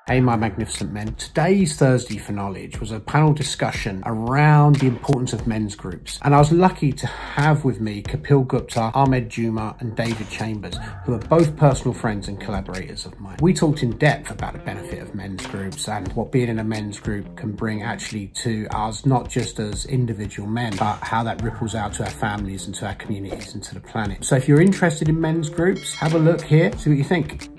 Hey, my magnificent men. Today's Thursday for Knowledge was a panel discussion around the importance of men's groups. And I was lucky to have with me Kapil Gupta, Ahmed Juma and David Chambers, who are both personal friends and collaborators of mine. We talked in depth about the benefit of men's groups and what being in a men's group can bring actually to us, not just as individual men, but how that ripples out to our families and to our communities and to the planet. So if you're interested in men's groups, have a look here, see what you think.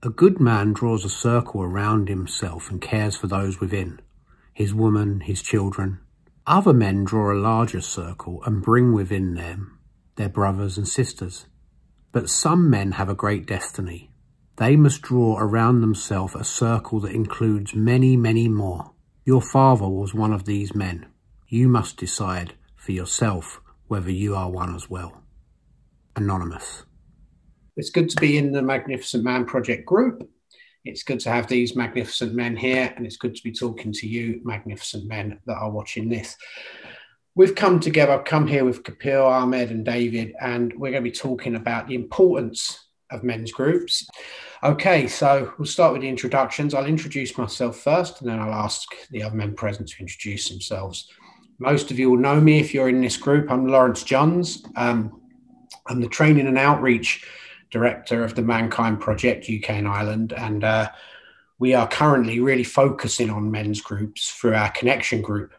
A good man draws a circle around himself and cares for those within, his woman, his children. Other men draw a larger circle and bring within them their brothers and sisters. But some men have a great destiny. They must draw around themselves a circle that includes many, many more. Your father was one of these men. You must decide for yourself whether you are one as well. Anonymous. It's good to be in the Magnificent Man Project group. It's good to have these magnificent men here, and it's good to be talking to you, magnificent men that are watching this. We've come together, I've come here with Kapil, Ahmed and David, and we're going to be talking about the importance of men's groups. Okay, so we'll start with the introductions. I'll introduce myself first, and then I'll ask the other men present to introduce themselves. Most of you will know me if you're in this group. I'm Lawrence Johns. I'm the Training and Outreach Director of the Mankind Project UK and Ireland, and we are currently really focusing on men's groups through our Connection Group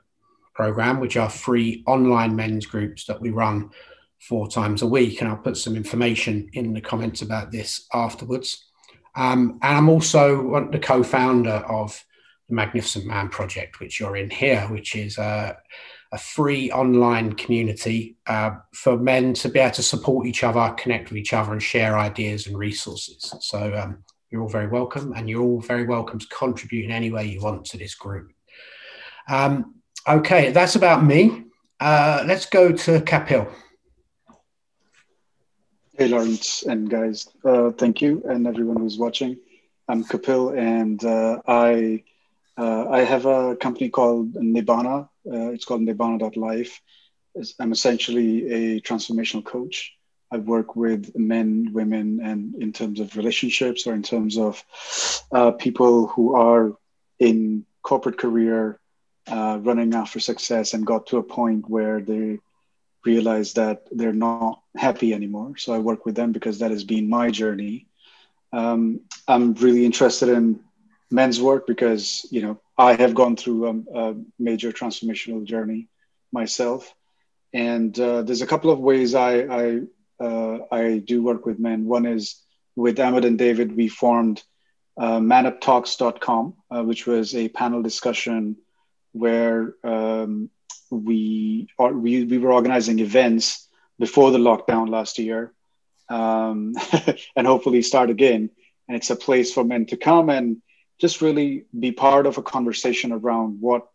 program, which are free online men's groups that we run 4 times a week, and I'll put some information in the comments about this afterwards. And I'm also the co-founder of the Magnificent Man Project, which you're in here, which is a free online community for men to be able to support each other, connect with each other and share ideas and resources. So you're all very welcome, and you're all very welcome to contribute in any way you want to this group. Okay, that's about me. Let's go to Kapil. Hey, Lawrence and guys. Thank you, and everyone who's watching. I'm Kapil, and I have a company called Nibbana. It's called Nibbana.life. I'm essentially a transformational coach. I work with men, women, and in terms of relationships or in terms of people who are in corporate career, running after success and got to a point where they realize that they're not happy anymore. So I work with them because that has been my journey. I'm really interested in men's work because, you know, I have gone through a major transformational journey myself. And there's a couple of ways I do work with men. One is with Ahmed and David, we formed manuptalks.com, which was a panel discussion where we were organizing events before the lockdown last year, and hopefully start again. And it's a place for men to come and just really be part of a conversation around what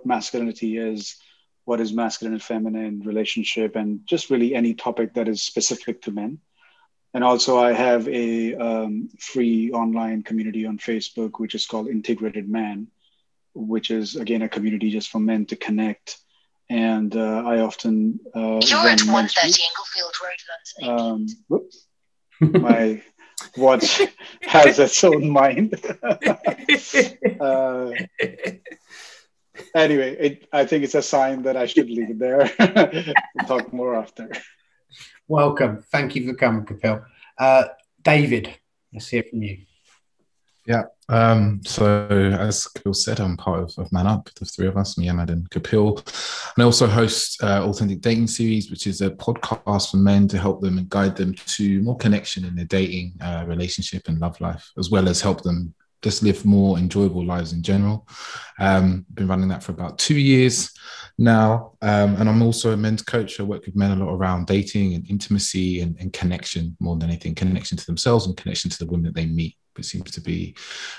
masculinity is, what is masculine and feminine relationship, and just really any topic that is specific to men. And also I have a free online community on Facebook, which is called Integrated Man, which is, again, a community just for men to connect. And I often You're at 130 Inglefield Road, London. Whoops. My watch has its own mind. Anyway, I think it's a sign that I should leave it there. We'll talk more after. Welcome. Thank you for coming, Kapil. David, let's hear from you. Yeah. So as Kapil said, I'm part of Man Up, the 3 of us, me, Ahmed and Kapil. And I also host Authentic Dating Series, which is a podcast for men to help them and guide them to more connection in their dating, relationship and love life, as well as help them just live more enjoyable lives in general. Been running that for about 2 years now. And I'm also a men's coach. I work with men a lot around dating and intimacy and connection more than anything, connection to themselves and connection to the women that they meet. It seems to be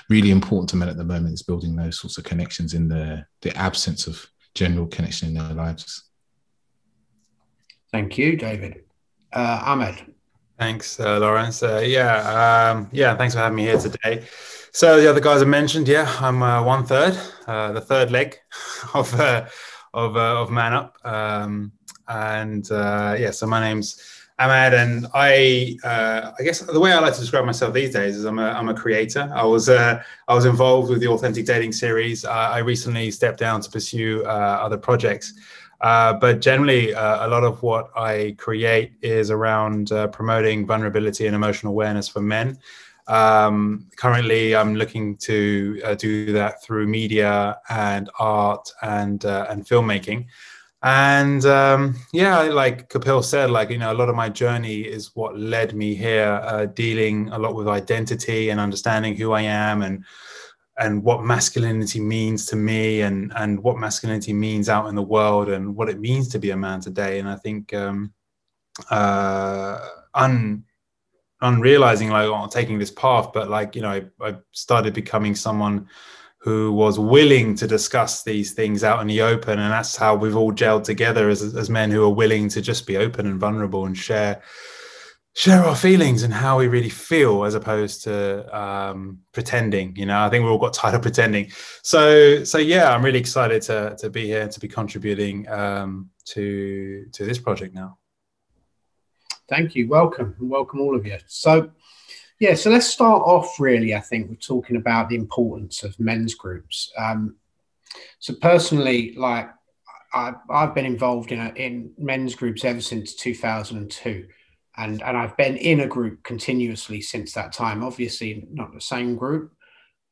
really important to men at the moment, is building those sorts of connections in the absence of general connection in their lives. Thank you, David. Ahmed. Thanks, Lawrence. Thanks for having me here today. So the other guys I mentioned, I'm 1/3, the third leg of Man Up, so my name's Ahmed, and I guess the way I like to describe myself these days is I'm a creator. I was involved with the Authentic Dating series. I recently stepped down to pursue other projects. But generally, a lot of what I create is around promoting vulnerability and emotional awareness for men. Currently, I'm looking to do that through media and art and filmmaking. And like Kapil said, a lot of my journey is what led me here, dealing a lot with identity and understanding who I am and what masculinity means to me and what masculinity means out in the world and what it means to be a man today. And I think unrealizing taking this path, but I started becoming someone who was willing to discuss these things out in the open. And that's how we've all gelled together as men who are willing to just be open and vulnerable and share our feelings and how we really feel, as opposed to pretending. I think we all got tired of pretending. So I'm really excited to be here and to be contributing to this project now. Thank you. Welcome all of you. So let's start off really, I think, with talking about the importance of men's groups. So personally, I've been involved in men's groups ever since 2002. And I've been in a group continuously since that time. Obviously, not the same group.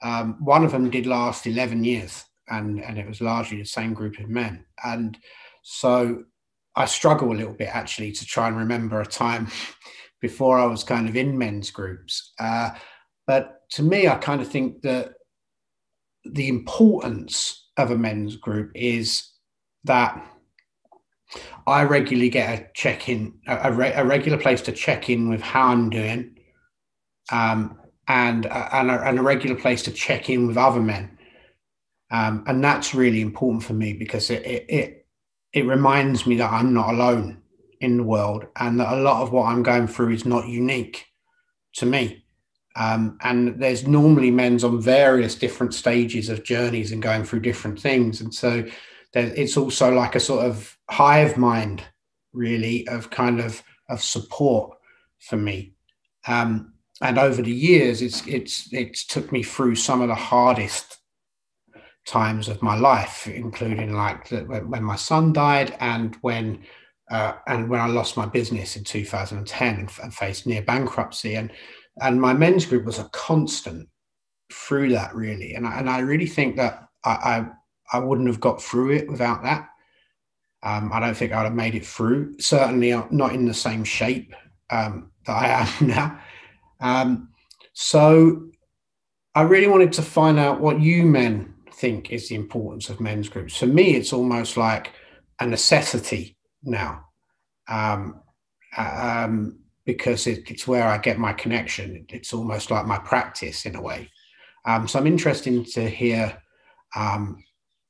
One of them did last 11 years, and it was largely the same group of men. And so I struggle a little bit, actually, to try and remember a time before I was kind of in men's groups. But to me, I kind of think that the importance of a men's group is that I regularly get a check-in, a regular place to check in with how I'm doing, and a regular place to check in with other men, and that's really important for me because it reminds me that I'm not alone in the world, and that a lot of what I'm going through is not unique to me. And there's normally men on various different stages of journeys and going through different things, and so it's also like a sort of hive mind, really, of kind of support for me. And over the years, it's took me through some of the hardest times of my life, including when my son died and when I lost my business in 2010 and faced near bankruptcy. And my men's group was a constant through that, really. And I really think that I wouldn't have got through it without that. I don't think I'd have made it through. Certainly not in the same shape that I am now. So I really wanted to find out what you men think is the importance of men's groups. For me, it's almost like a necessity now, because it's where I get my connection. It's almost like my practice in a way. So I'm interested to hear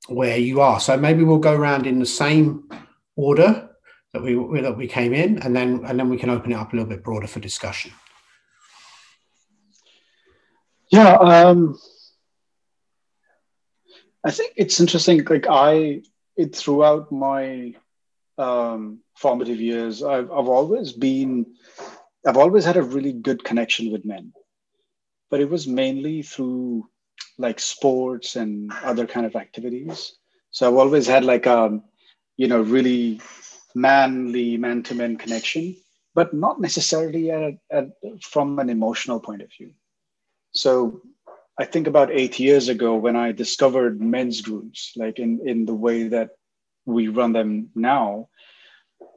where you are. So maybe we'll go around in the same order that we came in, and then we can open it up a little bit broader for discussion. Yeah, I think it's interesting. Throughout my formative years, I've always had a really good connection with men, but it was mainly through sports and other kind of activities. So I've always had really manly man-to-man connection, but not necessarily from an emotional point of view. So I think about 8 years ago when I discovered men's groups, in the way that we run them now,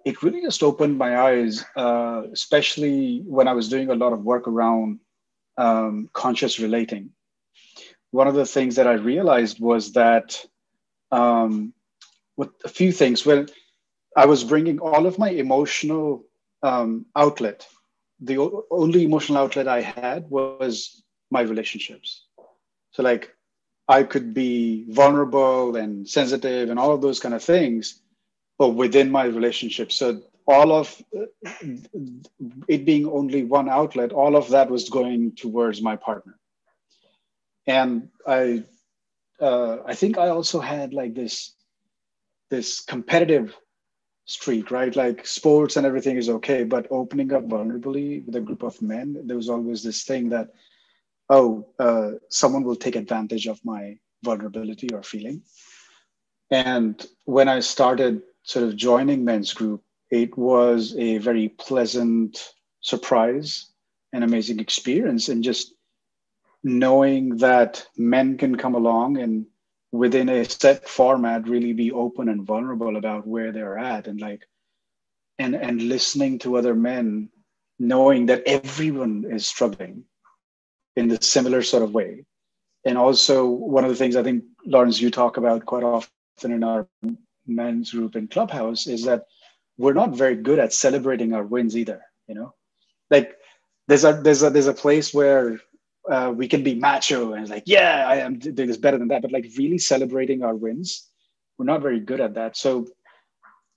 it really just opened my eyes, especially when I was doing a lot of work around conscious relating. One of the things that I realized was that with a few things, I was bringing all of my emotional outlet. The only emotional outlet I had was my relationships. So I could be vulnerable and sensitive and all of those kind of things, but within my relationship. So all of it being only one outlet, all of that was going towards my partner. And I think I also had like this competitive streak, right? Like sports and everything is okay, but opening up vulnerably with a group of men, there was always this thing that, someone will take advantage of my vulnerability or feeling. And when I started sort of joining men's group, it was a very pleasant surprise and amazing experience. And just knowing that men can come along and within a set format, really be open and vulnerable about where they're at, and like, and listening to other men, knowing that everyone is struggling in the similar sort of way. And also one of the things I think, Lawrence, you talk about quite often in our men's group in Clubhouse is that we're not very good at celebrating our wins either. You know, like there's a place where we can be macho and like, yeah, I am doing this better than that. But like really celebrating our wins, we're not very good at that. So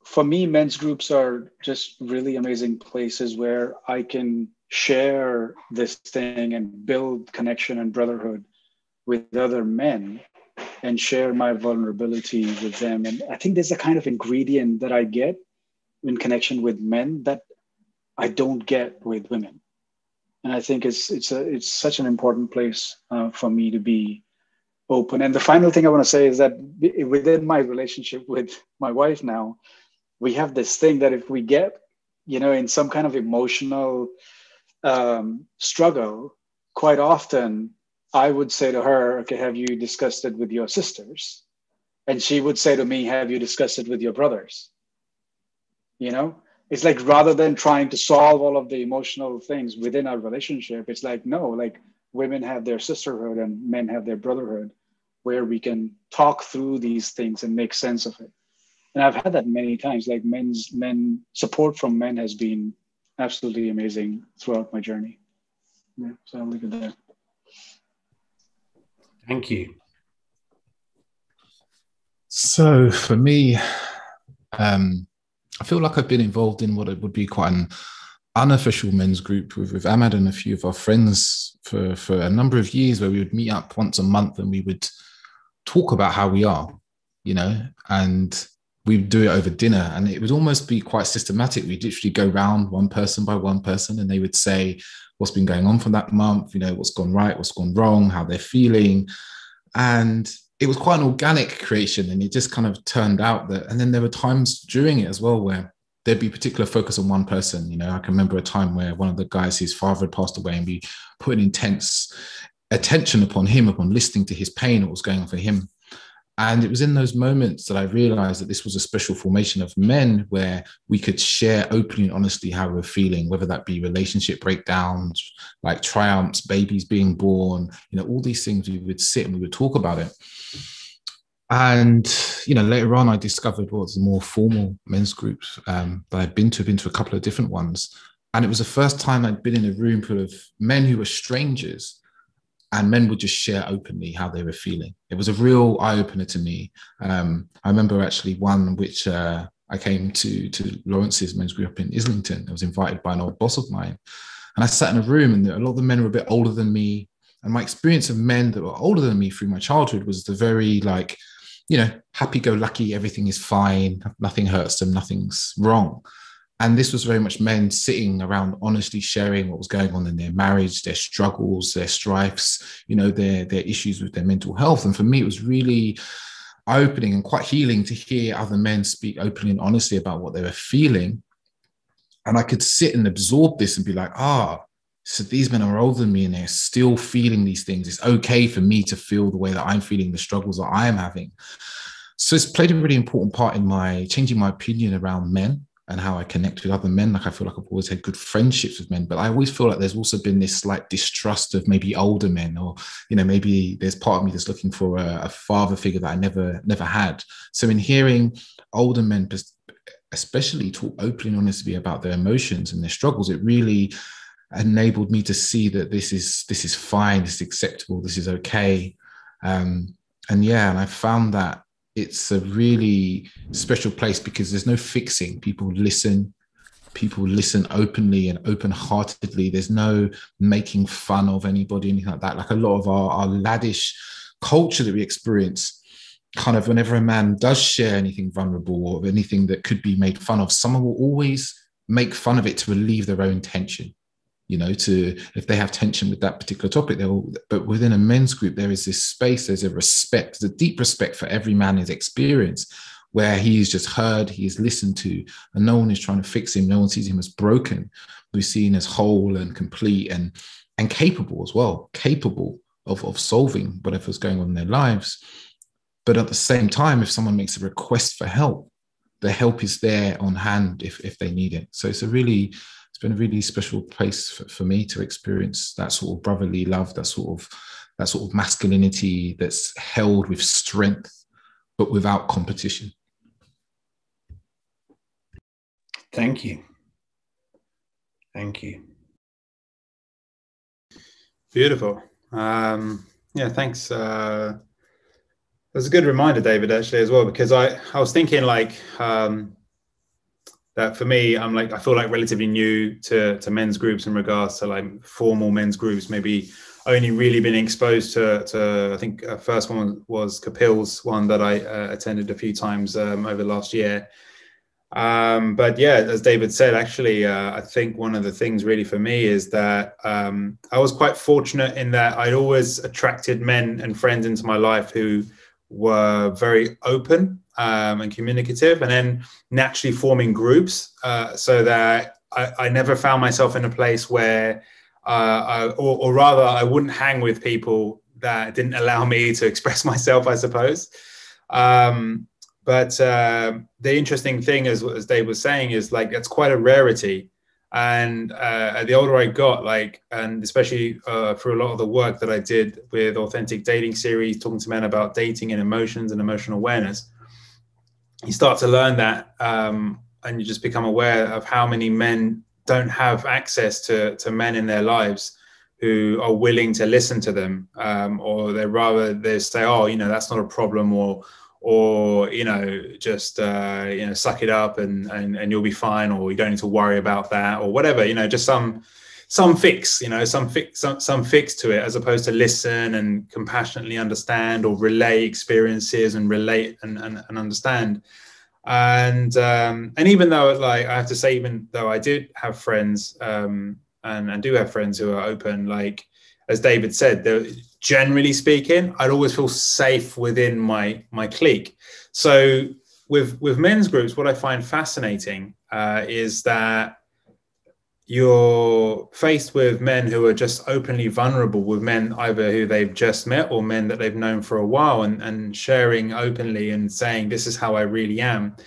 for me, men's groups are just really amazing places where I can share this thing and build connection and brotherhood with other men and share my vulnerability with them. And I think there's a kind of ingredient that I get in connection with men that I don't get with women. And I think it's such an important place for me to be open. And the final thing I want to say is that within my relationship with my wife now, we have this thing that if we get, in some kind of emotional struggle, quite often I would say to her, okay, have you discussed it with your sisters? And she would say to me, have you discussed it with your brothers? It's like, rather than trying to solve all of the emotional things within our relationship, it's like, no, like women have their sisterhood and men have their brotherhood, where we can talk through these things and make sense of it. And I've had that many times, like support from men has been absolutely amazing throughout my journey. Yeah, so I'll leave it there. Thank you. So for me, I feel like I've been involved in what it would be quite an unofficial men's group with Ahmed and a few of our friends for a number of years, where we would meet up once a month and we would talk about how we are, and we'd do it over dinner, and it would almost be quite systematic. We'd literally go round one person by one person, and they would say what's been going on for that month, what's gone right, what's gone wrong, how they're feeling. And it was quite an organic creation, and it just kind of turned out that, and then there were times during it as well where there'd be particular focus on one person. I can remember a time where one of the guys, his father had passed away, and we put an intense attention upon him, upon listening to his pain, what was going on for him. And it was in those moments that I realized that this was a special formation of men where we could share openly and honestly how we're feeling, whether that be relationship breakdowns, like triumphs, babies being born, all these things. We would sit and we would talk about it. And, later on, I discovered what was the more formal men's groups that I'd been to a couple of different ones. And it was the first time I'd been in a room full of men who were strangers, and men would just share openly how they were feeling. It was a real eye-opener to me. I remember actually one which I came to Lawrence's men's group up in Islington. I was invited by an old boss of mine. And I sat in a room, and a lot of the men were a bit older than me. And my experience of men that were older than me through my childhood was the very happy-go-lucky, everything is fine, nothing hurts them, nothing's wrong. And this was very much men sitting around honestly sharing what was going on in their marriage, their struggles, their strifes, their issues with their mental health. And for me, it was really eye-opening and quite healing to hear other men speak openly and honestly about what they were feeling. And I could sit and absorb this and be like, so these men are older than me and they're still feeling these things. It's okay for me to feel the way that I'm feeling, the struggles that I am having. So it's played a really important part in my changing my opinion around men and how I connect with other men. Like I feel like I've always had good friendships with men, but I always feel like there's also been this slight distrust of maybe older men, or, maybe there's part of me that's looking for a father figure that I never had. So in hearing older men, especially talk openly and honestly about their emotions and their struggles, it really enabled me to see that this is fine, this is acceptable, this is okay. And and I found that it's a really special place because there's no fixing. People listen openly and open-heartedly. There's no making fun of anybody, anything like that. Like a lot of our laddish culture that we experience, kind of whenever a man does share anything vulnerable or anything that could be made fun of, someone will always make fun of it to relieve their own tension. You know, if they have tension with that particular topic, but within a men's group, there is this space, there's a respect, there's a deep respect for every man, his experience, where he is just heard, he is listened to, and no one is trying to fix him. No one sees him as broken. We're seen as whole and complete and capable as well, capable of solving whatever's going on in their lives. But at the same time, if someone makes a request for help, the help is there on hand if they need it. So it's been a really special place for me to experience that sort of brotherly love, that sort of masculinity that's held with strength, but without competition. Thank you. Thank you. Beautiful. Yeah, thanks. That's a good reminder, David, actually, as well, because I was thinking like that for me, I feel like relatively new to men's groups in regards to like formal men's groups, maybe only really been exposed to I think first one was Kapil's one that I attended a few times over the last year. But yeah, as David said, actually, I think one of the things really for me is that I was quite fortunate in that I'd always attracted men and friends into my life who were very open and communicative, and then naturally forming groups so that I never found myself in a place where, or rather, I wouldn't hang with people that didn't allow me to express myself, I suppose. But the interesting thing, as Dave was saying, is like it's quite a rarity. And the older I got, and especially through a lot of the work that I did with Authentic Dating Series, talking to men about dating and emotions and emotional awareness, you start to learn that, and you just become aware of how many men don't have access to men in their lives who are willing to listen to them, or they say, oh, that's not a problem, or just suck it up and you'll be fine, or you don't need to worry about that, or whatever, just some fix, some fix to it, as opposed to listen and compassionately understand or relay experiences and relate and understand. And even though, I have to say, even though I did have friends and do have friends who are open, as David said, generally speaking, I'd always feel safe within my clique. So with men's groups, what I find fascinating is that you're faced with men who are just openly vulnerable with men either who they've just met or men that they've known for a while, and sharing openly and saying, this is how I really am.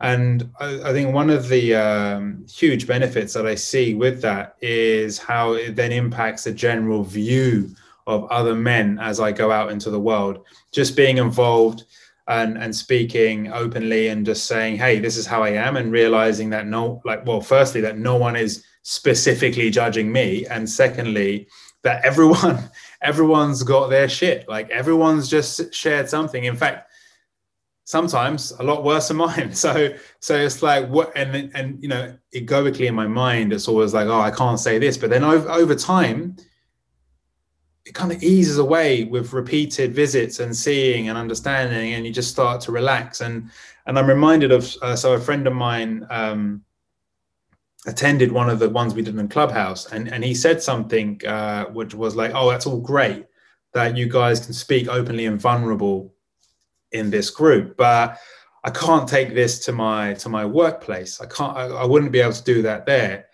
And I think one of the huge benefits that I see with that is how it then impacts the general view of other men as I go out into the world. Just being involved and speaking openly and just saying, hey, this is how I am, and realizing that firstly, that no one is specifically judging me, and secondly, that everyone's got their shit. Everyone's just shared something. In fact, sometimes a lot worse than mine. So it's like what, and egoically in my mind, it's always like, oh, I can't say this. But then over time, it kind of eases away with repeated visits and seeing and understanding, and you just start to relax. And I'm reminded of, so a friend of mine attended one of the ones we did in Clubhouse, and he said something which was like, oh, that's all great that you guys can speak openly and vulnerable in this group, but I can't take this to my workplace. I wouldn't be able to do that there.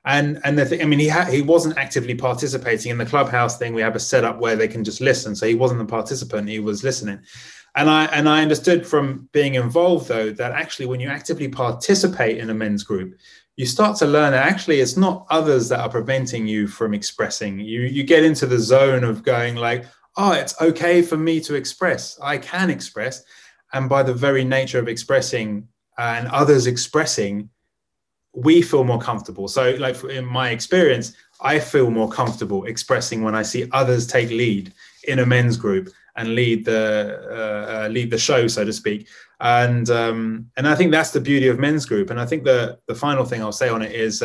And the thing, I mean, he wasn't actively participating in the Clubhouse thing. We have a setup where they can just listen. So he wasn't a participant, he was listening. And I understood from being involved, though, that actually when you actively participate in a men's group, you start to learn that actually it's not others that are preventing you from expressing. You get into the zone of going like, oh, it's okay for me to express. I can express. And by the very nature of expressing and others expressing, we feel more comfortable. So in my experience, I feel more comfortable expressing when I see others take lead in a men's group. lead the show, so to speak. And I think that's the beauty of men's group. And I think the final thing I'll say on it is,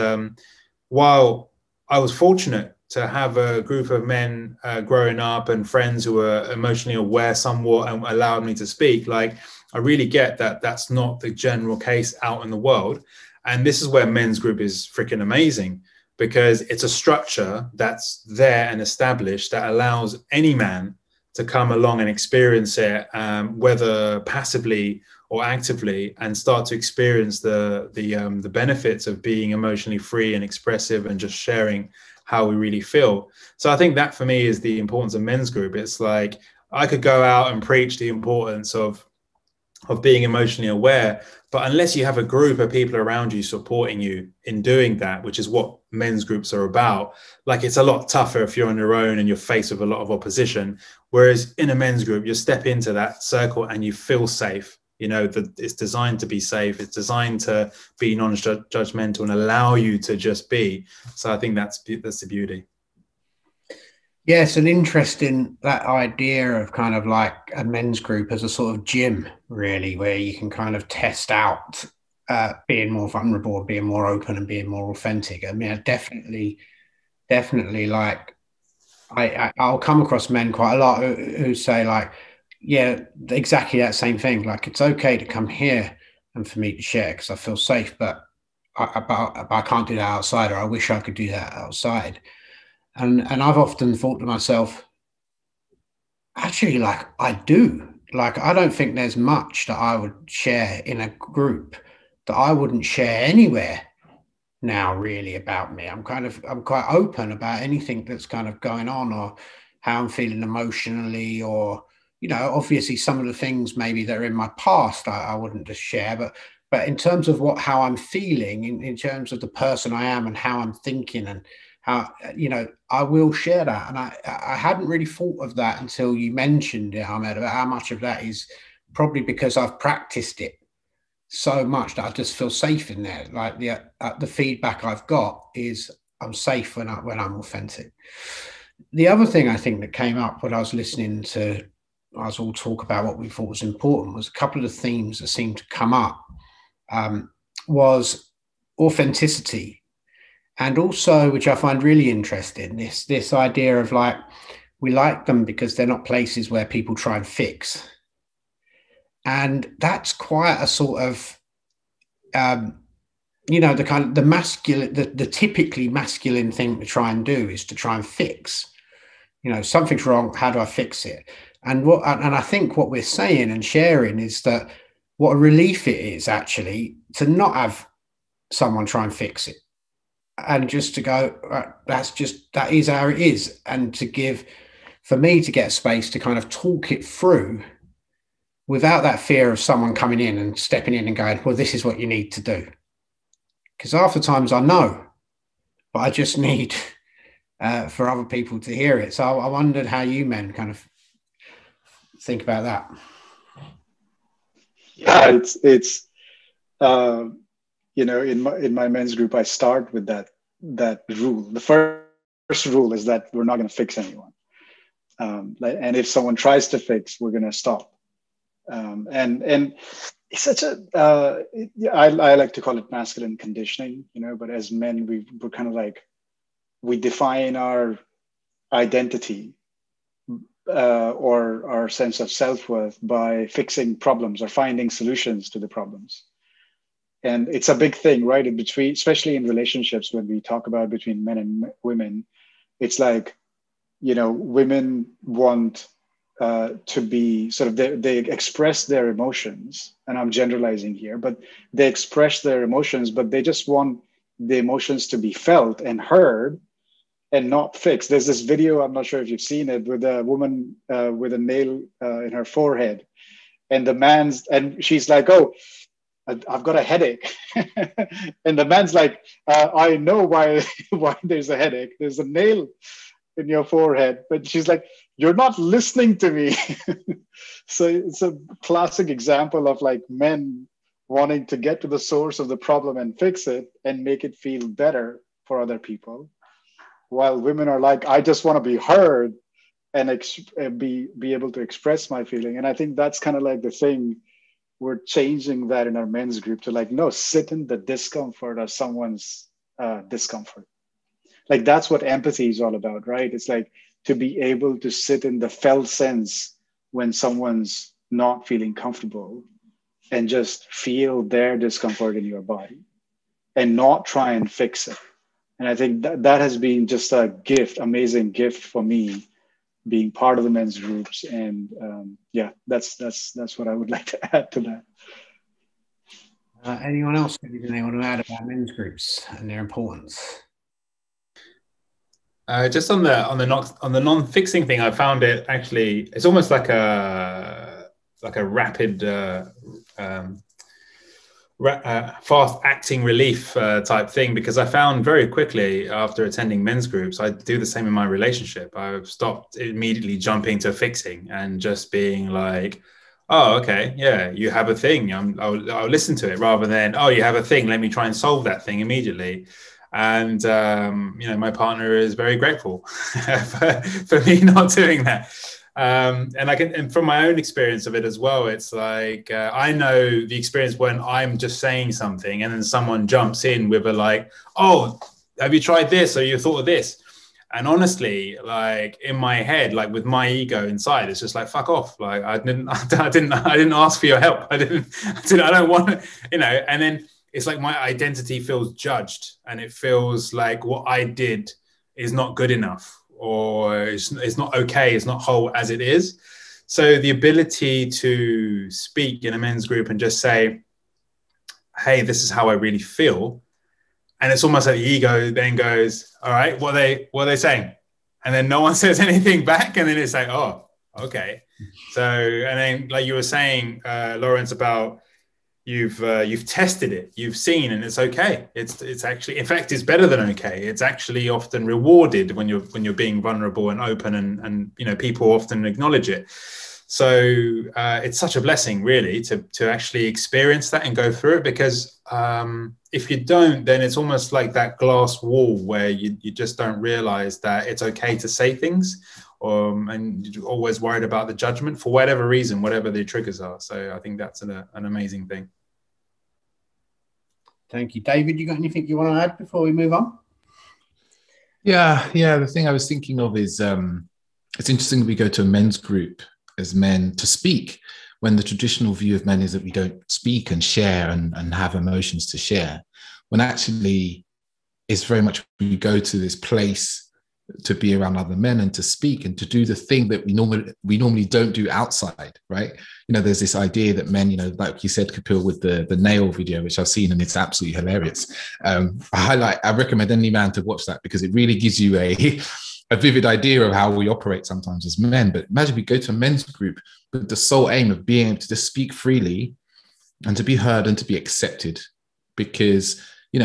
while I was fortunate to have a group of men growing up and friends who were emotionally aware somewhat and allowed me to speak, like, I really get that that's not the general case out in the world. And this is where men's group is freaking amazing, because it's a structure that's there and established that allows any man to come along and experience it, whether passively or actively, and start to experience the benefits of being emotionally free and expressive and just sharing how we really feel. So I think that for me is the importance of men's group. It's like, I could go out and preach the importance of being emotionally aware, but unless you have a group of people around you supporting you in doing that, which is what men's groups are about, like, it's a lot tougher if you're on your own and you're faced with a lot of opposition. Whereas in a men's group, you step into that circle and you feel safe. You know, that it's designed to be safe. It's designed to be non-judgmental and allow you to just be. So I think that's the beauty. Yeah, it's an interesting, that idea of kind of like a men's group as a sort of gym, really, where you can kind of test out being more vulnerable, being more open and being more authentic. I mean, I definitely like, I'll come across men quite a lot who say like, yeah, exactly that same thing. Like, it's okay to come here and for me to share because I feel safe, but I can't do that outside, or I wish I could do that outside. And I've often thought to myself, actually, like, I do. Like, I don't think there's much that I would share in a group that I wouldn't share anywhere now, really, about me. I'm quite open about anything that's kind of going on, or how I'm feeling emotionally, or, you know, obviously some of the things maybe that are in my past I wouldn't just share, but in terms of how I'm feeling, in terms of the person I am and how I'm thinking, and how, you know, I will share that. And I hadn't really thought of that until you mentioned it, Ahmed, about how much of that is probably because I've practiced it so much that I just feel safe in there. Like, the feedback I've got is I'm safe when I'm authentic. The other thing I think that came up when I was listening to us all talk about what we thought was important was a couple of themes that seemed to come up, was authenticity. And also, which I find really interesting, this idea of like, we like them because they're not places where people try and fix. And that's quite a sort of, you know, the kind of the masculine, the typically masculine thing to try and do is to try and fix. You know, something's wrong, how do I fix it? And I think what we're saying and sharing is that what a relief it is actually to not have someone try and fix it, and just to go, that is how it is. And for me to get a space to kind of talk it through without that fear of someone coming in and stepping in and going, well, this is what you need to do. Because half the times I know, but I just need for other people to hear it. So I wondered how you men kind of think about that. Yeah, it's you know, in my men's group, I start with that rule. The first rule is that we're not going to fix anyone, and if someone tries to fix, we're going to stop. And it's such a I like to call it masculine conditioning, you know. But as men, we're kind of like, we define our identity or our sense of self-worth by fixing problems or finding solutions to the problems. And it's a big thing, right? In between, especially in relationships, when we talk about between men and women, it's like, you know, women want to be sort of, they express their emotions, and I'm generalizing here, but they express their emotions, but they just want the emotions to be felt and heard and not fixed. There's this video, I'm not sure if you've seen it, with a woman with a nail in her forehead, and she's like, oh, I've got a headache. And the man's like, I know why there's a headache. There's a nail in your forehead. But she's like, you're not listening to me. So it's a classic example of like men wanting to get to the source of the problem and fix it and make it feel better for other people. While women are like, I just want to be heard and be able to express my feeling. And I think that's kind of like the thing. We're changing that in our men's group to like, no, sit in the discomfort of someone's discomfort. Like that's what empathy is all about, right? It's like to be able to sit in the felt sense when someone's not feeling comfortable and just feel their discomfort in your body and not try and fix it. And I think that has been just a gift, amazing gift for me, being part of the men's groups. And yeah, that's what I would like to add to that. Anyone else? Anything they want to add about men's groups and their importance? Just on the non-fixing thing, I found it actually, it's almost like a rapid fast acting relief type thing, because I found very quickly after attending men's groups, I do the same in my relationship. I've stopped immediately jumping to fixing and just being like, oh, okay, yeah, you have a thing. I'll listen to it, rather than, oh, you have a thing, let me try and solve that thing immediately. And, my partner is very grateful for me not doing that. And from my own experience of it as well, it's like, I know the experience when I'm just saying something and then someone jumps in with a like, oh, have you tried this? Or you thought of this? And honestly, like in my head, like with my ego inside, it's just like, fuck off. Like I didn't ask for your help. I don't want to, and then it's like my identity feels judged, and it feels like what I did is not good enough, or it's not okay, it's not whole as it is. So the ability to speak in a men's group and just say, hey, this is how I really feel. And it's almost like the ego then goes, all right, what are they saying? And then no one says anything back. And then it's like, oh, okay. So, and then like you were saying, Lawrence, about you've tested it, you've seen, and it's okay. It's actually, in fact, it's better than okay. It's actually often rewarded when you're being vulnerable and open, and people often acknowledge it. So it's such a blessing, really, to actually experience that and go through it, because if you don't, then it's almost like that glass wall where you just don't realize that it's okay to say things, and you're always worried about the judgment for whatever reason, whatever the triggers are. So I think that's an amazing thing. Thank you. David, you got anything you want to add before we move on? Yeah. The thing I was thinking of is it's interesting we go to a men's group as men to speak, when the traditional view of men is that we don't speak and share and have emotions to share, when actually it's very much we go to this place to be around other men and to speak and to do the thing that we normally don't do outside, right? There's this idea that men, like you said, Kapil, with the nail video, which I've seen, and it's absolutely hilarious. I recommend any man to watch that, because it really gives you a vivid idea of how we operate sometimes as men. But imagine we go to a men's group with the sole aim of being able to just speak freely and to be heard and to be accepted, because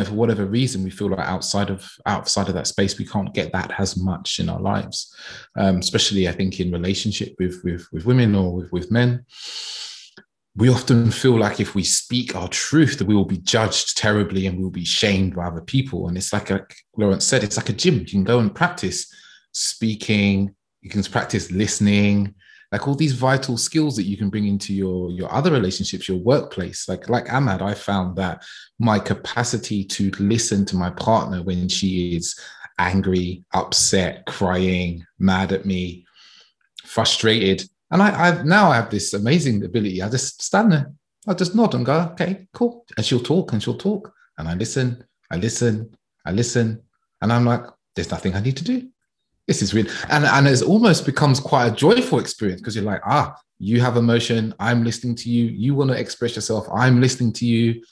for whatever reason we feel like outside of that space we can't get that as much in our lives, especially I think in relationship with women or with men. We often feel like if we speak our truth that we will be judged terribly and we'll be shamed by other people. And it's like Lawrence said, it's like a gym. You can go and practice speaking, you can practice listening, like all these vital skills that you can bring into your other relationships, your workplace. Like Ahmed, I found that my capacity to listen to my partner when she is angry, upset, crying, mad at me, frustrated. And I now have this amazing ability. I just stand there, I just nod and go, okay, cool. And she'll talk. And I listen. And I'm like, there's nothing I need to do. This is real. And it almost becomes quite a joyful experience, because you're like, you have emotion, I'm listening to you. You want to express yourself, I'm listening to you.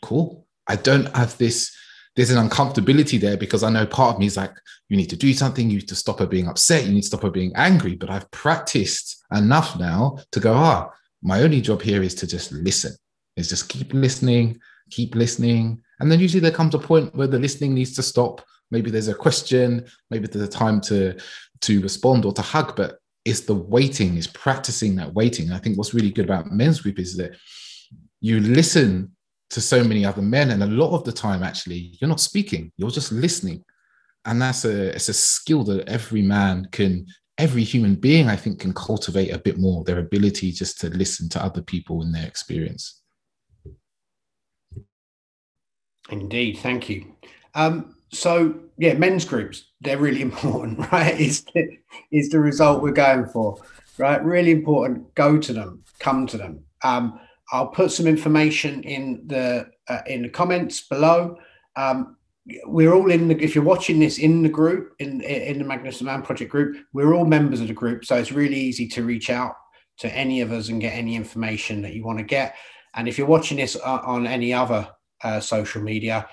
Cool. I don't have this. There's an uncomfortability there, because I know part of me is like, you need to do something. You need to stop her being upset. You need to stop her being angry. But I've practiced enough now to go, my only job here is to just listen. Is just keep listening. And then usually there comes a point where the listening needs to stop. Maybe there's a question, maybe there's a time to respond or to hug, but it's the waiting, is practicing that waiting. And I think what's really good about men's group is that you listen to so many other men, and a lot of the time, actually, you're not speaking, you're just listening. And it's a skill that every man can every human being, I think, can cultivate a bit more their ability just to listen to other people and their experience. Indeed, thank you. So yeah, men's groups, they're really important, right? Is the result we're going for, right? Really important. Go to them, come to them. I'll put some information in the comments below. We're all in the, if you're watching this in the group, in the Magnificent Man Project group, we're all members of the group. So it's really easy to reach out to any of us and get any information that you want to get. And if you're watching this on any other social media,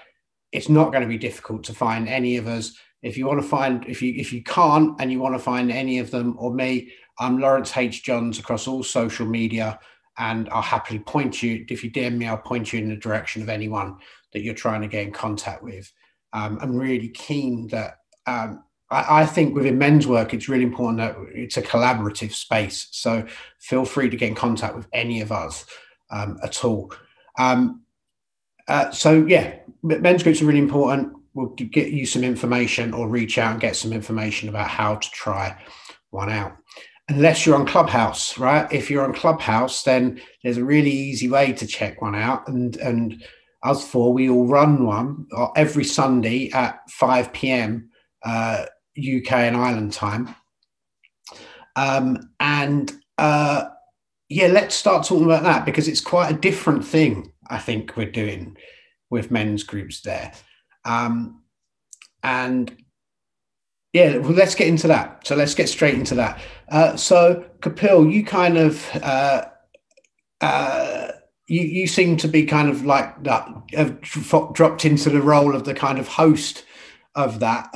it's not going to be difficult to find any of us. If you want to find, if you can't and you want to find any of them or me, I'm Lawrence H. Johns across all social media, and I'll happily point you, if you DM me, I'll point you in the direction of anyone that you're trying to get in contact with. I'm really keen that I think within men's work, it's really important that it's a collaborative space. So feel free to get in contact with any of us at all. So yeah, men's groups are really important. We'll get you some information or reach out and get some information about how to try one out. Unless you're on Clubhouse, right? If you're on Clubhouse, then there's a really easy way to check one out. And us four, we all run one every Sunday at 5 p.m. UK and Ireland time. Yeah, let's start talking about that, because it's quite a different thing, I think, we're doing with men's groups there. And yeah, well, let's get into that. So let's get straight into that. So Kapil, you kind of, you seem to be kind of like that, have dropped into the role of the kind of host of that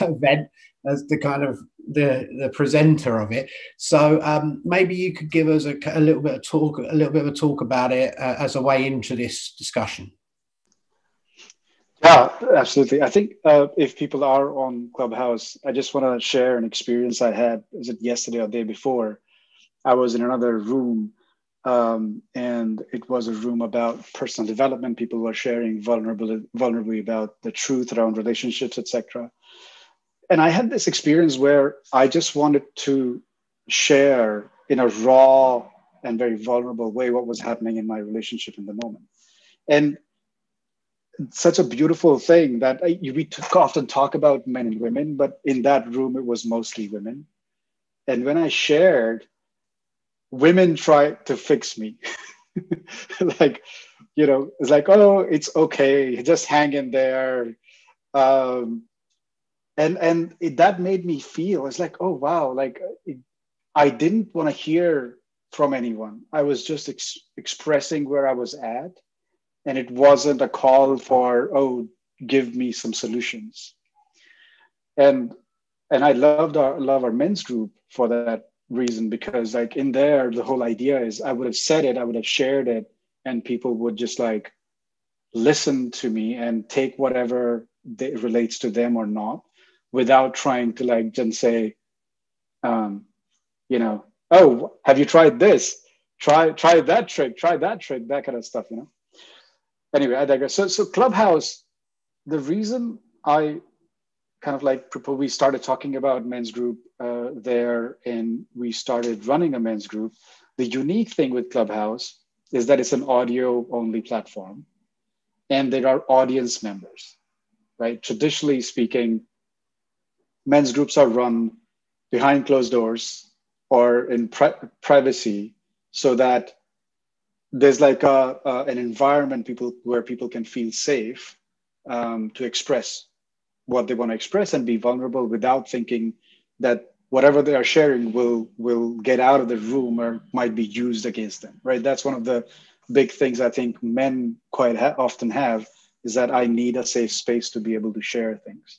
event, as the kind of the presenter of it. So maybe you could give us a little bit of a talk about it as a way into this discussion. Yeah, absolutely. I think if people are on Clubhouse, I just want to share an experience I had. Was it yesterday or the day before? I was in another room, and it was a room about personal development. People were sharing vulnerably about the truth around relationships, etc. And I had this experience where I just wanted to share in a raw and very vulnerable way what was happening in my relationship in the moment. And such a beautiful thing that we often talk about men and women, but in that room, it was mostly women. And when I shared, women tried to fix me. Like, you know, it's like, oh, it's okay, just hang in there. And that made me feel, it's like, oh, wow, like I didn't want to hear from anyone. I was just expressing where I was at. And it wasn't a call for, oh, give me some solutions. And I love our men's group for that reason, because like in there, the whole idea is I would have said it, I would have shared it, and people would just like listen to me and take whatever relates to them or not, without trying to like just say, you know, oh, have you tried this? Try that trick, that kind of stuff, you know. Anyway, I digress. So Clubhouse, the reason I kind of like, we started talking about men's group there, and we started running a men's group. The unique thing with Clubhouse is that it's an audio only platform, and there are audience members, right? Traditionally speaking, men's groups are run behind closed doors or in privacy, so that there's like an environment where people can feel safe to express what they want to express and be vulnerable without thinking that whatever they are sharing will get out of the room or might be used against them, right? That's one of the big things I think men quite often have, is that I need a safe space to be able to share things.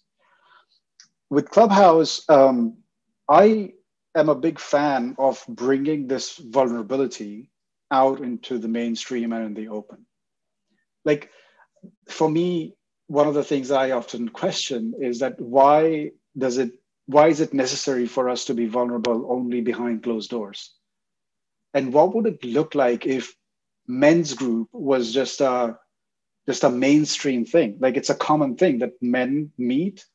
With Clubhouse, I am a big fan of bringing this vulnerability out into the mainstream and in the open. Like, for me, one of the things I often question is that why is it necessary for us to be vulnerable only behind closed doors? And what would it look like if men's group was just a mainstream thing? Like, it's a common thing that men meet,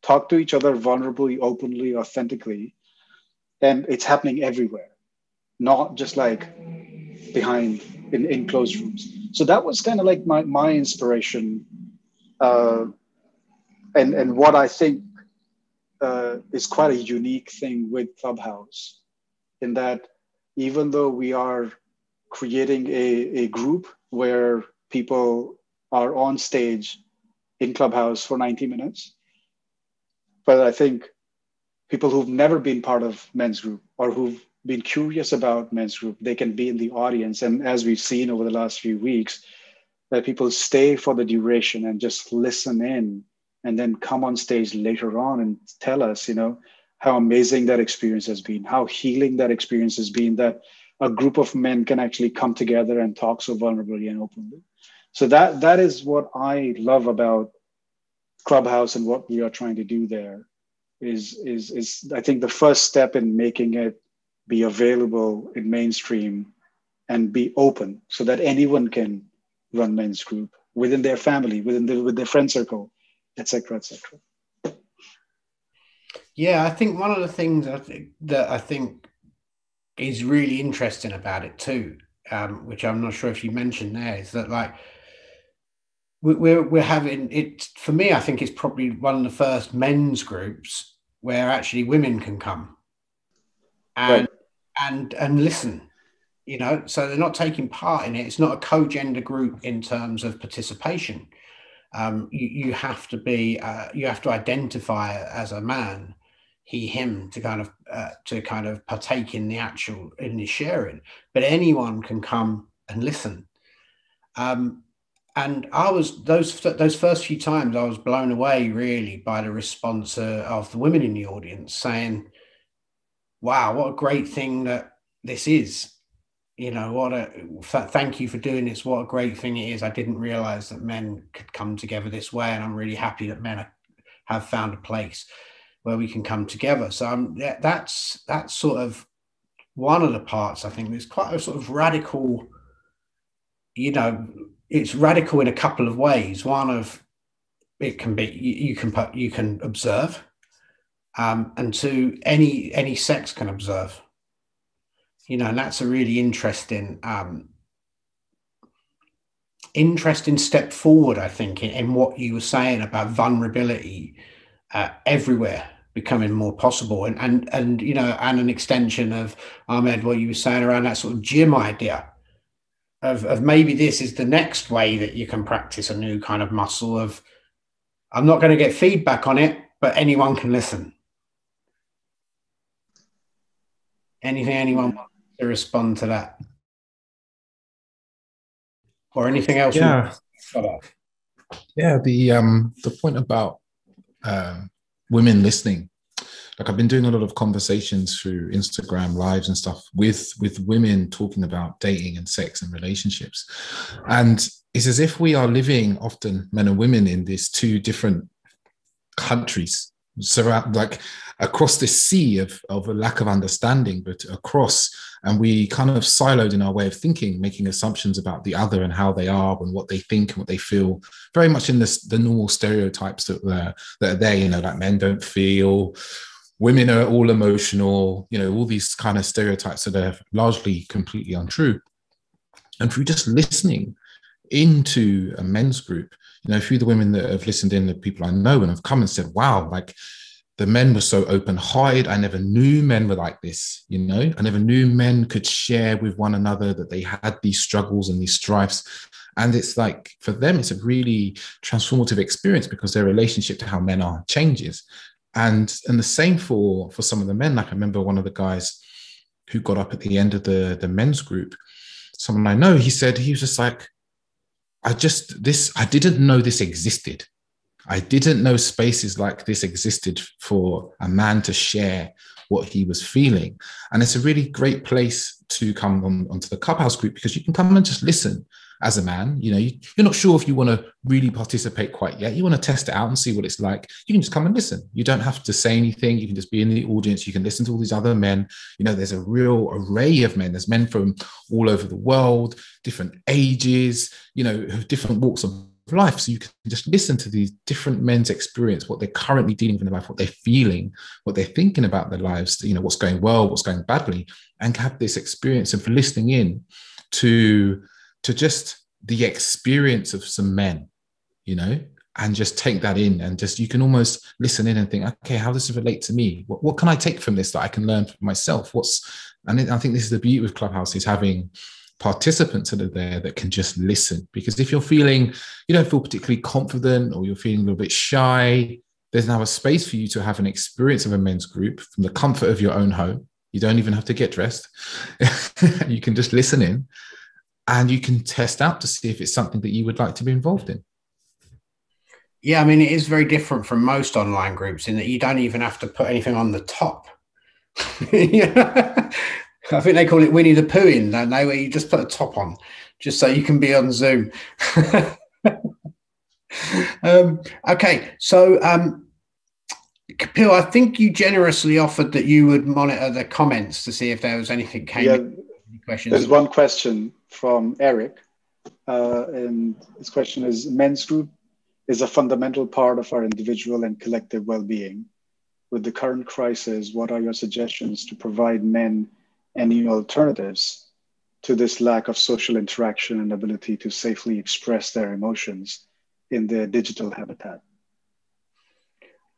talk to each other vulnerably, openly, authentically, and it's happening everywhere, not just like behind in closed rooms. So that was kind of like my inspiration, and what I think is quite a unique thing with Clubhouse, in that even though we are creating a group where people are on stage in Clubhouse for 90 minutes, but I think people who've never been part of men's group or who've been curious about men's group, they can be in the audience. And as we've seen over the last few weeks, that people stay for the duration and just listen in and then come on stage later on and tell us, how amazing that experience has been, how healing that experience has been, that a group of men can actually come together and talk so vulnerably and openly. So that is what I love about Clubhouse and what we are trying to do there is I think the first step in making it be available in mainstream and be open so that anyone can run men's group within their family, with their friend circle, etc., etc. Yeah, I think one of the things that I think is really interesting about it too, which I'm not sure if you mentioned there, is that like we're having it. For me, I think it's probably one of the first men's groups where actually women can come and and listen. So they're not taking part in it. It's not a co-gender group in terms of participation. You have to be, you have to identify as a man, he, him, to kind of partake in the sharing. But anyone can come and listen. And I was those first few times I was blown away really by the response of the women in the audience saying, "Wow, what a great thing that this is." Thank you for doing this. What a great thing it is. I didn't realize that men could come together this way. And I'm really happy that men have found a place where we can come together. So that's sort of one of the parts. I think there's quite a sort of radical, it's radical in a couple of ways. One of it can be, you can observe, and two, any sex can observe. And that's a really interesting step forward, I think, in what you were saying about vulnerability everywhere becoming more possible, and an extension of, Ahmed, what you were saying around that sort of gym idea of maybe this is the next way that you can practice a new kind of muscle of, I'm not going to get feedback on it, but anyone can listen. Anyone to respond to that, or anything else? Yeah, the point about women listening. Like, I've been doing a lot of conversations through Instagram lives and stuff with women talking about dating and sex and relationships, and it's as if we are living, often men and women, in these two different countries, like across this sea of a lack of understanding, but across, and we kind of siloed in our way of thinking, making assumptions about the other and how they are and what they think and what they feel, very much in the normal stereotypes that are there, like men don't feel, women are all emotional, all these kind of stereotypes that are largely completely untrue. And through just listening into a men's group, through the women that have listened in, the people I know, and have come and said, wow, like the men were so open-hearted. I never knew men were like this, I never knew men could share with one another, that they had these struggles and these strifes. And it's like, for them, it's a really transformative experience because their relationship to how men are changes. And the same for some of the men. Like, I remember one of the guys who got up at the end of the men's group, someone I know, he said, he was just like, I didn't know this existed. I didn't know spaces like this existed for a man to share what he was feeling. And it's a really great place to come onto the Clubhouse group, because you can come and just listen as a man. You're not sure if you want to really participate quite yet. You want to test it out and see what it's like. You can just come and listen. You don't have to say anything. You can just be in the audience. You can listen to all these other men. There's a real array of men. There's men from all over the world, different ages, different walks of life. So you can just listen to these different men's experience, what they're currently dealing with in their life, what they're feeling, what they're thinking about their lives, what's going well, what's going badly, and have this experience of listening in to just the experience of some men, and just take that in, and just, you can almost listen in and think, okay, how does this relate to me? What can I take from this that I can learn for myself? And I think this is the beauty with Clubhouse, is having participants that are there that can just listen. Because if you don't feel particularly confident, or you're feeling a little bit shy, there's now a space for you to have an experience of a men's group from the comfort of your own home. You don't even have to get dressed. You can just listen in, and you can test out to see if it's something that you would like to be involved in. Yeah, I mean, it is very different from most online groups in that you don't even have to put anything on the top. I think they call it Winnie the Pooh in, don't they? Where you just put a top on, just so you can be on Zoom. Okay, so Kapil, I think you generously offered that you would monitor the comments to see if there was anything any questions. There's one question from Eric, and his question is: men's group is a fundamental part of our individual and collective well-being. With the current crisis, what are your suggestions to provide men any alternatives to this lack of social interaction and ability to safely express their emotions in their digital habitat?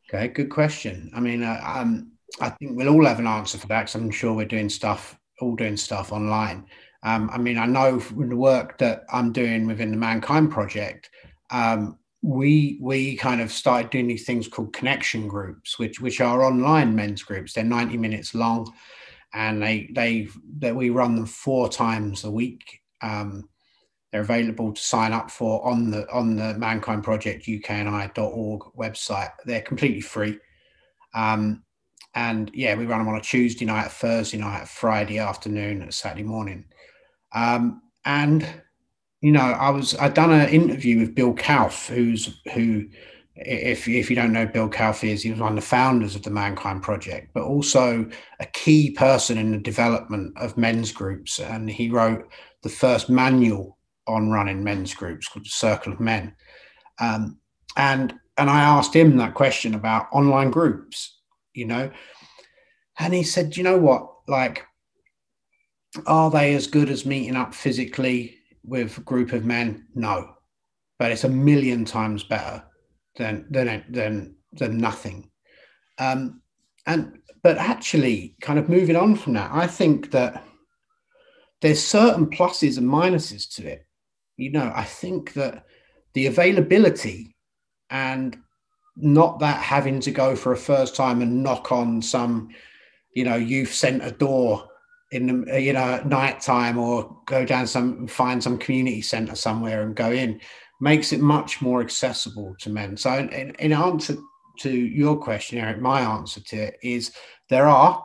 Okay, good question. I mean, I think we'll all have an answer for that, because I'm sure we're all doing stuff online. I mean, I know from the work that I'm doing within the Mankind Project, we kind of started doing these things called connection groups, which are online men's groups. They're 90 minutes long, and we run them 4 times a week. They're available to sign up for on the Mankind Project UKNI.org website. They're completely free. And yeah, we run them on a Tuesday night, a Thursday night, a Friday afternoon, and a Saturday morning. And I'd done an interview with Bill Kauf, who, if you don't know Bill Kauf is, he was one of the founders of the Mankind Project, but also a key person in the development of men's groups. And he wrote the first manual on running men's groups called The Circle of Men. And I asked him that question about online groups, and he said, you know what, like, are they as good as meeting up physically with a group of men? No, but it's 1,000,000 times better than nothing. But actually, kind of moving on from that, I think that there's certain pluses and minuses to it. I think that the availability, and not that having to go for a first time and knock on some, youth centre door in the, at night time, or go down find some community centre somewhere and go in, makes it much more accessible to men. So in answer to your question, Eric, my answer to it is there are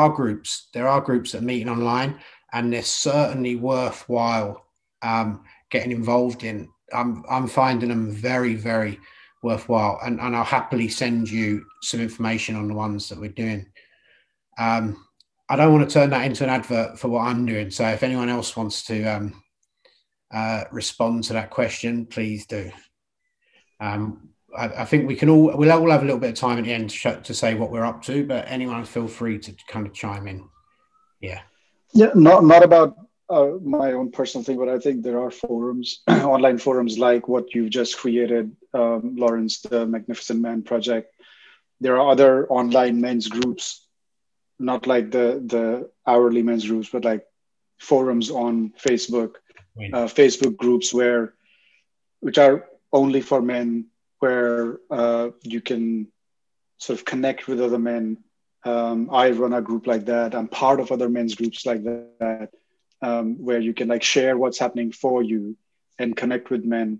groups that are meeting online, and they're certainly worthwhile getting involved in. I'm finding them very, very worthwhile, and I'll happily send you some information on the ones that we're doing. I don't want to turn that into an advert for what I'm doing. So if anyone else wants to respond to that question, please do. I think we'll all have a little bit of time at the end to say what we're up to, but anyone feel free to kind of chime in. Yeah. Yeah, not about my own personal thing, but I think there are forums, online forums like what you've just created, Lawrence, the Magnificent Man Project. There are other online men's groups, not like the hourly men's groups, but like forums on Facebook, Facebook groups which are only for men, where you can sort of connect with other men. I run a group like that. I'm part of other men's groups like that, where you can like share what's happening for you and connect with men,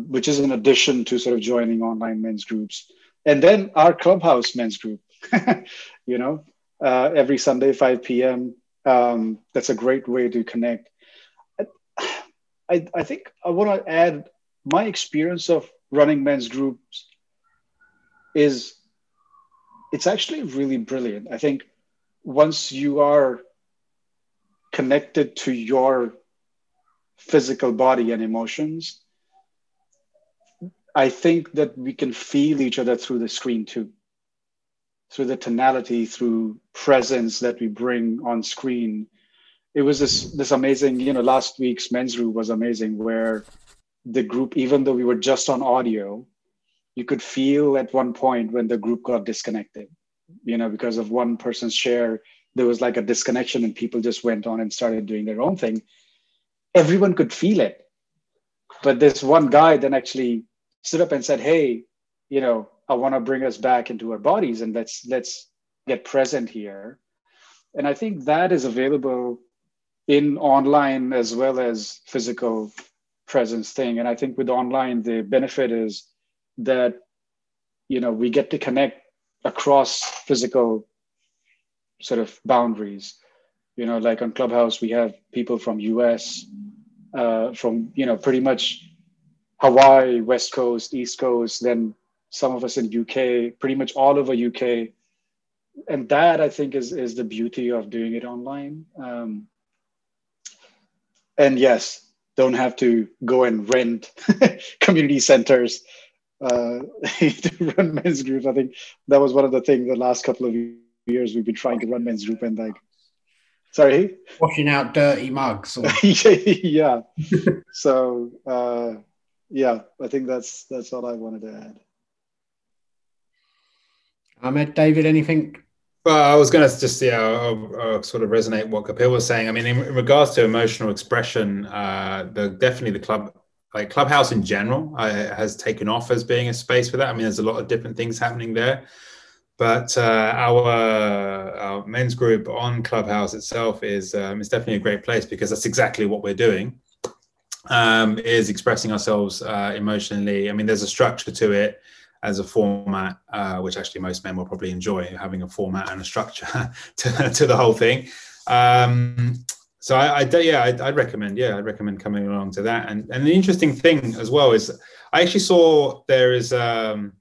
which is in addition to sort of joining online men's groups. And then our Clubhouse men's group, every Sunday, 5 p.m. That's a great way to connect. I think I want to add my experience of running men's groups is it's actually really brilliant. I think once you are connected to your physical body and emotions, I think that we can feel each other through the screen too, through the tonality, through presence that we bring on screen. It was this amazing, last week's men's group was amazing, where the group, even though we were just on audio, you could feel at one point when the group got disconnected, because of one person's share, there was like a disconnection and people just went on and started doing their own thing. Everyone could feel it. But this one guy then actually stood up and said, hey, I want to bring us back into our bodies and let's get present here. And I think that is available in online as well as physical presence thing. And I think with online, the benefit is that, we get to connect across physical sort of boundaries. Like on Clubhouse, we have people from US, from, pretty much Hawaii, West Coast, East Coast, then some of us in UK, pretty much all over UK. And that, I think, is the beauty of doing it online. And yes, don't have to go and rent community centers to run men's groups. I think that was one of the things the last couple of years we've been trying to run men's group and sorry? Washing out dirty mugs. Yeah. So, I think that's all I wanted to add. Ahmed, David, anything? Well, I was going to just I'll sort of resonate what Kapil was saying. I mean, in regards to emotional expression, definitely the Clubhouse in general has taken off as being a space for that. I mean, there's a lot of different things happening there, but our men's group on Clubhouse itself is definitely a great place, because that's exactly what we're doing, is expressing ourselves emotionally. I mean, there's a structure to it as a format, which actually most men will probably enjoy, having a format and a structure to the whole thing. So I'd recommend coming along to that. And the interesting thing as well is I actually saw there is a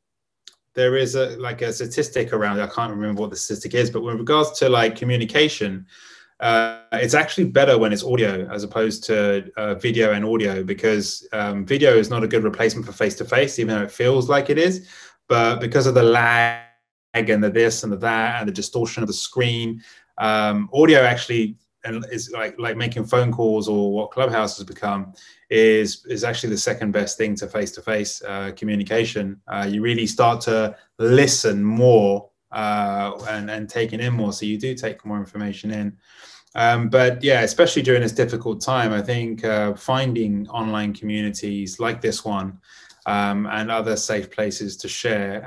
statistic around it. I can't remember what the statistic is, but with regards to like communication, it's actually better when it's audio as opposed to video and audio, because video is not a good replacement for face-to-face, even though it feels like it is. But because of the lag and the this and the that and the distortion of the screen, audio actually, and is like making phone calls, or what Clubhouse has become, is actually the second best thing to face-to-face communication. You really start to listen more and taking in more, so you do take more information in. But yeah, especially during this difficult time, I think finding online communities like this one and other safe places to share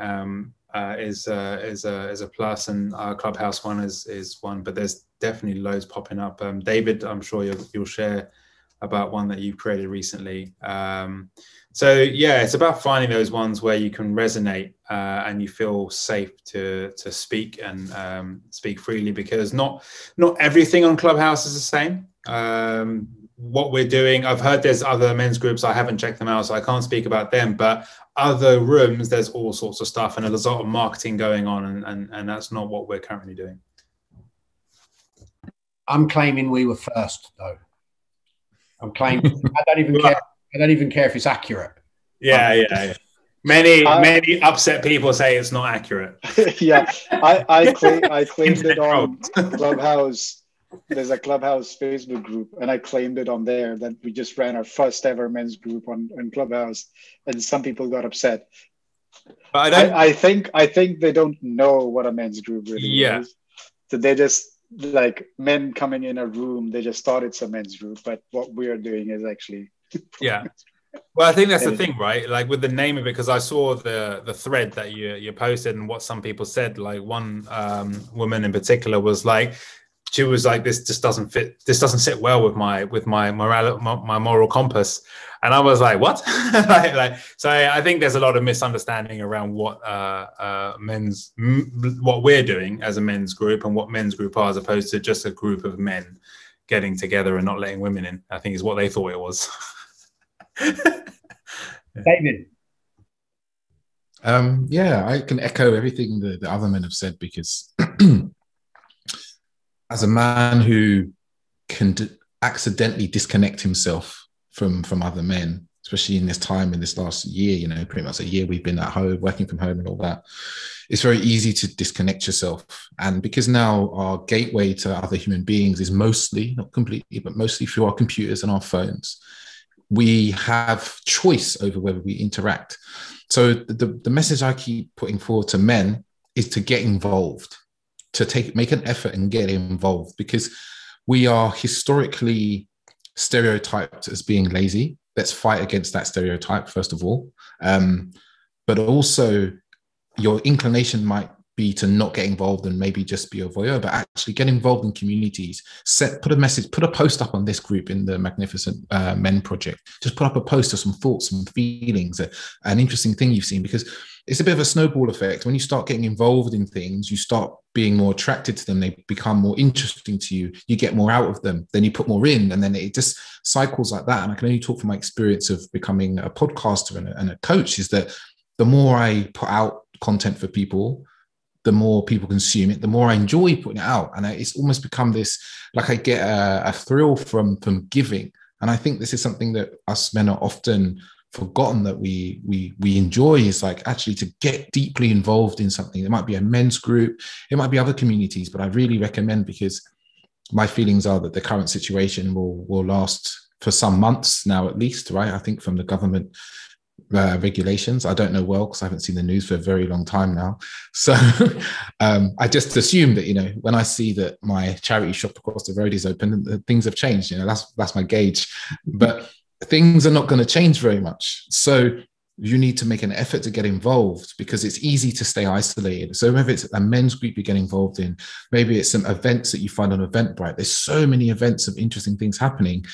is a plus, and our Clubhouse one is one, but there's definitely loads popping up. David, I'm sure you'll share about one that you've created recently. So yeah, it's about finding those ones where you can resonate and you feel safe to speak and speak freely, because not everything on Clubhouse is the same. What we're doing, I've heard there's other men's groups, I haven't checked them out, so I can't speak about them, but other rooms, there's all sorts of stuff, and there's a lot of marketing going on, and that's not what we're currently doing. I'm claiming we were first, though. I'm claiming. I don't even care. I don't even care if it's accurate. Yeah. Many upset people say it's not accurate. Yeah, I claimed it on Clubhouse. There's a Clubhouse Facebook group, and I claimed it on there that we just ran our first ever men's group on Clubhouse, and some people got upset. But I think they don't know what a men's group really is. So they just, like, men coming in a room, they just thought it's a men's group, but what we are doing is actually Well, I think that's the thing, right? Like with the name of it, because I saw the thread that you posted and what some people said. Like one woman in particular was like, she was like, this just doesn't fit. This doesn't sit well with my moral compass. And I was like, what? So I think there's a lot of misunderstanding around what what we're doing as a men's group and what men's group are, as opposed to just a group of men getting together and not letting women in, I think is what they thought it was. David. I can echo everything the other men have said, because as a man who can accidentally disconnect himself from other men especially in this time, in this last year, you know, pretty much a year we've been at home, working from home and all that. It's very easy to disconnect yourself. And because now our gateway to other human beings is mostly, not completely, but mostly through our computers and our phones, we have choice over whether we interact. So the message I keep putting forward to men is to get involved, to make an effort and get involved, because we are historically stereotyped as being lazy. Let's fight against that stereotype, first of all. But also, your inclination might be to not get involved and maybe just be a voyeur, but actually get involved in communities. Put a message, put a post up on this group in the Magnificent Men Project. Just put up a post of some thoughts, some feelings, an interesting thing you've seen, because it's a bit of a snowball effect. When you start getting involved in things, you start being more attracted to them. They become more interesting to you. You get more out of them. Then you put more in, and then it just cycles like that. And I can only talk from my experience of becoming a podcaster and a coach, is that the more I put out content for people, the more people consume it, the more I enjoy putting it out. And it's almost become this, like I get a thrill from giving. And I think this is something that us men are often forgotten, that we enjoy, is like actually to get deeply involved in something. It might be a men's group, it might be other communities, but I really recommend, because my feelings are that the current situation will last for some months now, at least, right? I think from the government regulations. I don't know well, because I haven't seen the news for a very long time now. So I just assume that, you know, when I see that my charity shop across the road is open, things have changed. You know, that's my gauge. But things are not going to change very much. So you need to make an effort to get involved, because it's easy to stay isolated. So whether it's a men's group you get involved in, maybe it's some events that you find on Eventbrite. There's so many events of interesting things happening.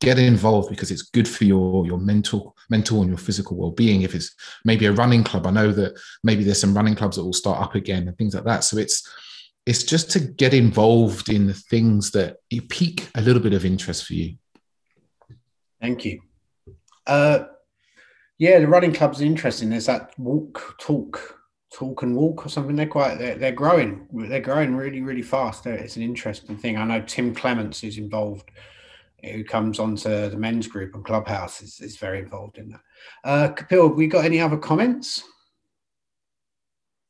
Get involved, because it's good for your mental and your physical well-being. If it's maybe a running club, I know that maybe there's some running clubs that will start up again and things like that. So it's just to get involved in the things that pique a little bit of interest for you. Thank you. Yeah, the running club's interesting. There's that talk and walk or something. They're growing. They're growing really, really fast. It's an interesting thing. I know Tim Clements is involved, who comes onto the men's group on Clubhouse, is very involved in that. Kapil, have we got any other comments?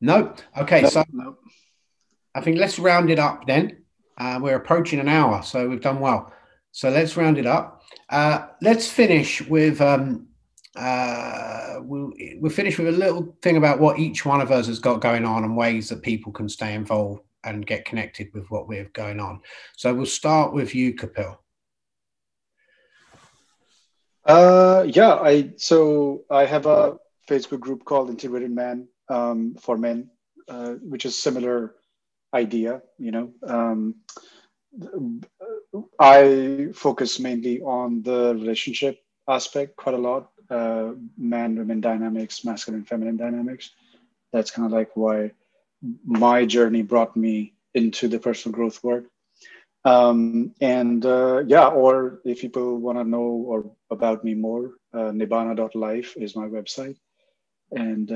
No? Okay, no. I think let's round it up then. We're approaching an hour, so we've done well. So let's round it up. Let's finish with, we'll finish with a little thing about what each one of us has got going on and ways that people can stay involved and get connected with what we have going on. So we'll start with you, Kapil. I have a Facebook group called Integrated Man for Men, which is similar idea. You know, I focus mainly on the relationship aspect quite a lot, man-women dynamics, masculine-feminine dynamics. That's kind of like why my journey brought me into the personal growth work. Or if people want to know or about me more, nibbana.life is my website. And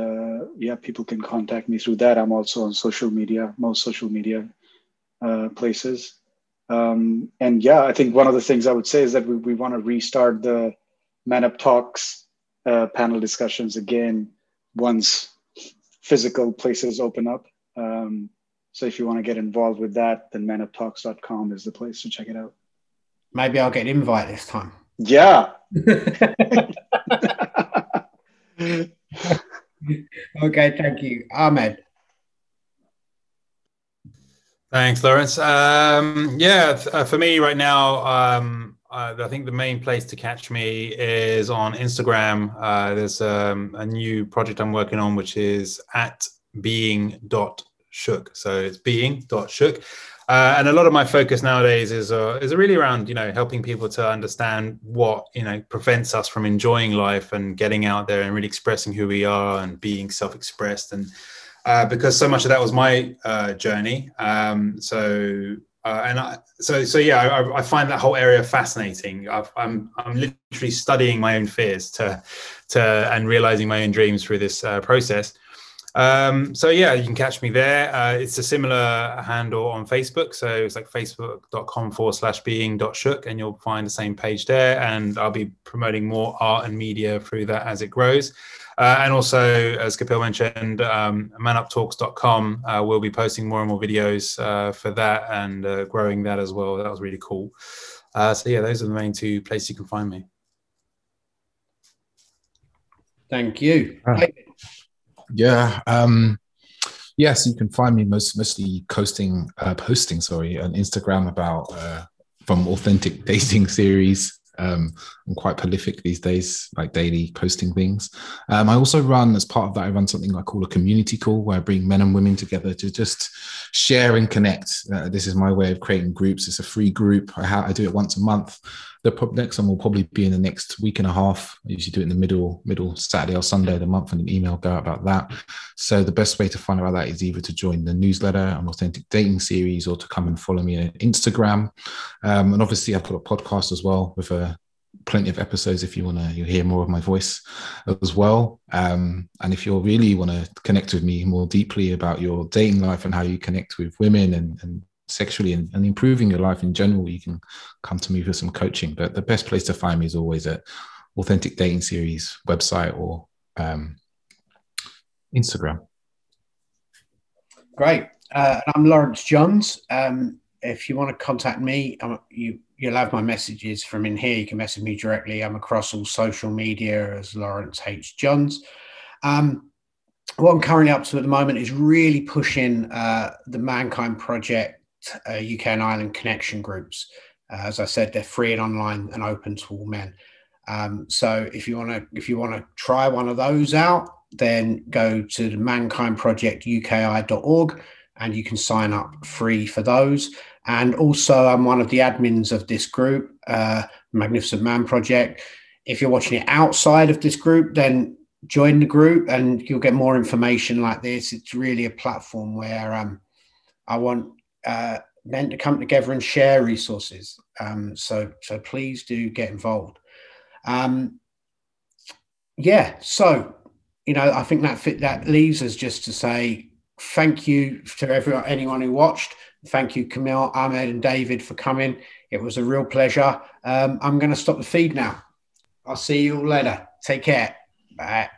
people can contact me through that. I'm also on social media, most social media places. I think one of the things I would say is that we want to restart the Man Up Talks panel discussions again once physical places open up. So if you want to get involved with that, then manuptalks.com is the place to check it out. Maybe I'll get an invite this time. Yeah. Okay, thank you. Ahmed. Thanks, Lawrence. For me right now, I think the main place to catch me is on Instagram. There's a new project I'm working on, which is @being.shook. So it's being.shook. And a lot of my focus nowadays is really around, helping people to understand what, prevents us from enjoying life and getting out there and really expressing who we are and being self-expressed. And because so much of that was my journey. I find that whole area fascinating. I'm literally studying my own fears and realizing my own dreams through this process. So yeah, you can catch me there. It's a similar handle on Facebook. So it's like facebook.com/being.shook, and you'll find the same page there. And I'll be promoting more art and media through that as it grows. And also, as Kapil mentioned, manuptalks.com, we'll be posting more and more videos for that and growing that as well. That was really cool. So yeah, those are the main two places you can find me. Thank you. Yeah. Yes, you can find me mostly posting on Instagram about from Authentic Dating series. I'm quite prolific these days, like daily posting things. I also run, as part of that, I run something I call a community call, where I bring men and women together to just share and connect. This is my way of creating groups. It's a free group. I do it once a month. The next one will probably be in the next week and a half. I usually do it in the middle Saturday or Sunday of the month, and an email go out about that. So the best way to find out about that is either to join the newsletter on Authentic Dating series, or to come and follow me on Instagram. And obviously I've got a podcast as well with plenty of episodes if you hear more of my voice as well. And if you really want to connect with me more deeply about your dating life and how you connect with women and sexually and improving your life in general, you can come to me for some coaching. But the best place to find me is always at Authentic Dating Series website or Instagram. Great. I'm Lawrence Johns. If you want to contact me, you'll have my messages from in here. You can message me directly. I'm across all social media as Lawrence H. Johns. What I'm currently up to at the moment is really pushing the Mankind Project UK and Ireland connection groups. As I said, they're free and online and open to all men. So if you want to try one of those out, then go to the mankindprojectuki.org and you can sign up free for those. And also, I'm one of the admins of this group, Magnificent Man Project. If you're watching it outside of this group, then join the group and you'll get more information like this. It's really a platform where I want men to come together and share resources. So please do get involved. So, I think that leaves us just to say thank you to anyone who watched. Thank you, Camille, Ahmed, and David for coming. It was a real pleasure. I'm going to stop the feed now. I'll see you all later. Take care. Bye.